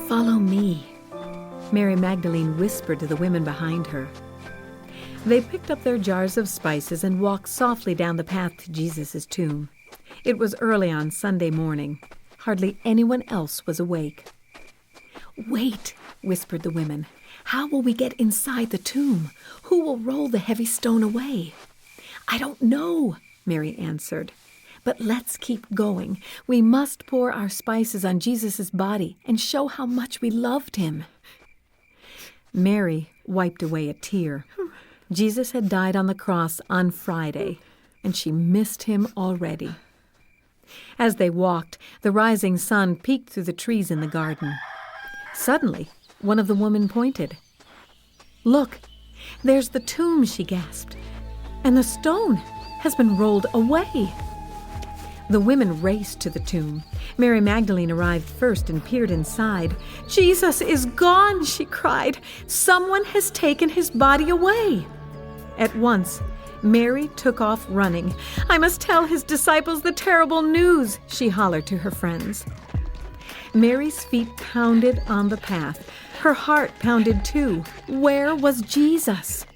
"Follow me," Mary Magdalene whispered to the women behind her. They picked up their jars of spices and walked softly down the path to Jesus' tomb. It was early on Sunday morning. Hardly anyone else was awake. "Wait," whispered the women. "How will we get inside the tomb? Who will roll the heavy stone away?" "I don't know," Mary answered. "But let's keep going. We must pour our spices on Jesus' body and show how much we loved him." Mary wiped away a tear. Jesus had died on the cross on Friday, and she missed him already. As they walked, the rising sun peeked through the trees in the garden. Suddenly, one of the women pointed. "Look, there's the tomb," she gasped, "and the stone has been rolled away." The women raced to the tomb. Mary Magdalene arrived first and peered inside. "Jesus is gone," she cried. "Someone has taken his body away." At once, Mary took off running. "I must tell his disciples the terrible news," she hollered to her friends. Mary's feet pounded on the path. Her heart pounded too. Where was Jesus?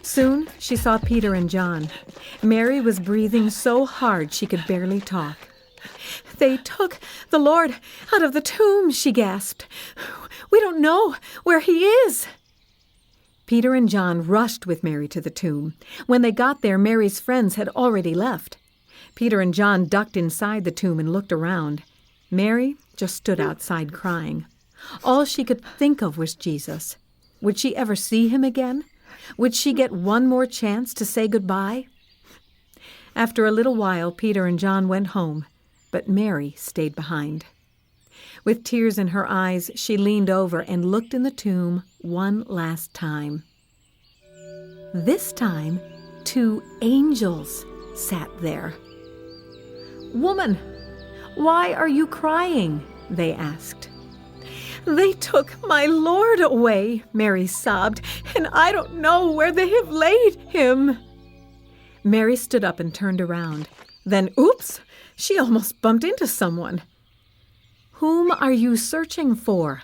Soon she saw Peter and John. Mary was breathing so hard she could barely talk. "They took the Lord out of the tomb," she gasped. "We don't know where he is." Peter and John rushed with Mary to the tomb. When they got there, Mary's friends had already left. Peter and John ducked inside the tomb and looked around. Mary just stood outside crying. All she could think of was Jesus. Would she ever see him again? Would she get one more chance to say goodbye? After a little while, Peter and John went home, but Mary stayed behind. With tears in her eyes, she leaned over and looked in the tomb one last time. This time, 2 angels sat there. "Woman, why are you crying?" they asked. "They took my Lord away," Mary sobbed, "and I don't know where they have laid him." Mary stood up and turned around. Then, oops, she almost bumped into someone. "Whom are you searching for?"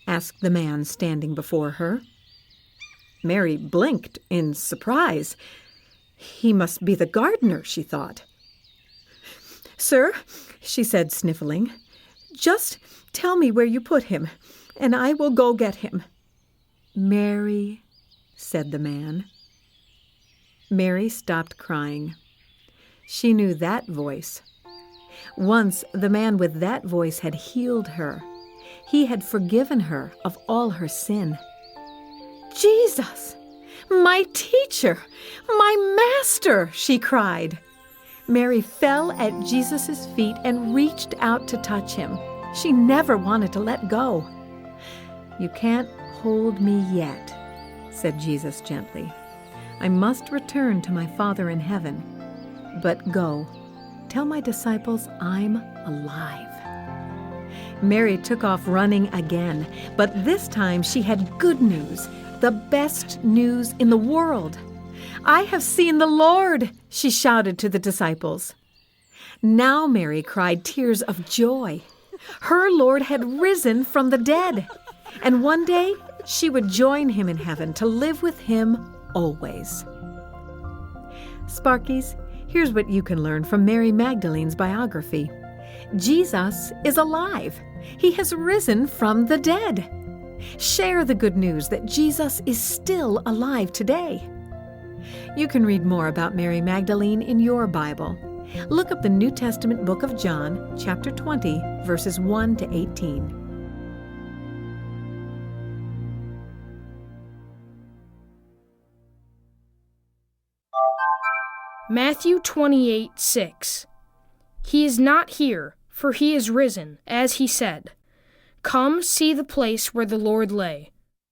asked the man standing before her. Mary blinked in surprise. He must be the gardener, she thought. "Sir," she said, sniffling, "just tell me where you put him, and I will go get him." "Mary," said the man. Mary stopped crying. She knew that voice. Once the man with that voice had healed her. He had forgiven her of all her sin. "Jesus, my teacher, my master," she cried. Mary fell at Jesus' feet and reached out to touch him. She never wanted to let go. "You can't hold me yet," said Jesus gently. "I must return to my Father in heaven. But go, tell my disciples I'm alive." Mary took off running again, but this time she had good news, the best news in the world. "I have seen the Lord," she shouted to the disciples. Now Mary cried tears of joy. Her Lord had risen from the dead, and one day she would join him in heaven to live with him always. Sparkies, here's what you can learn from Mary Magdalene's biography. Jesus is alive. He has risen from the dead. Share the good news that Jesus is still alive today. You can read more about Mary Magdalene in your Bible. Look up the New Testament book of John, chapter 20, verses 1 to 18. Matthew 28:6. He is not here, for he is risen, as he said. Come see the place where the Lord lay.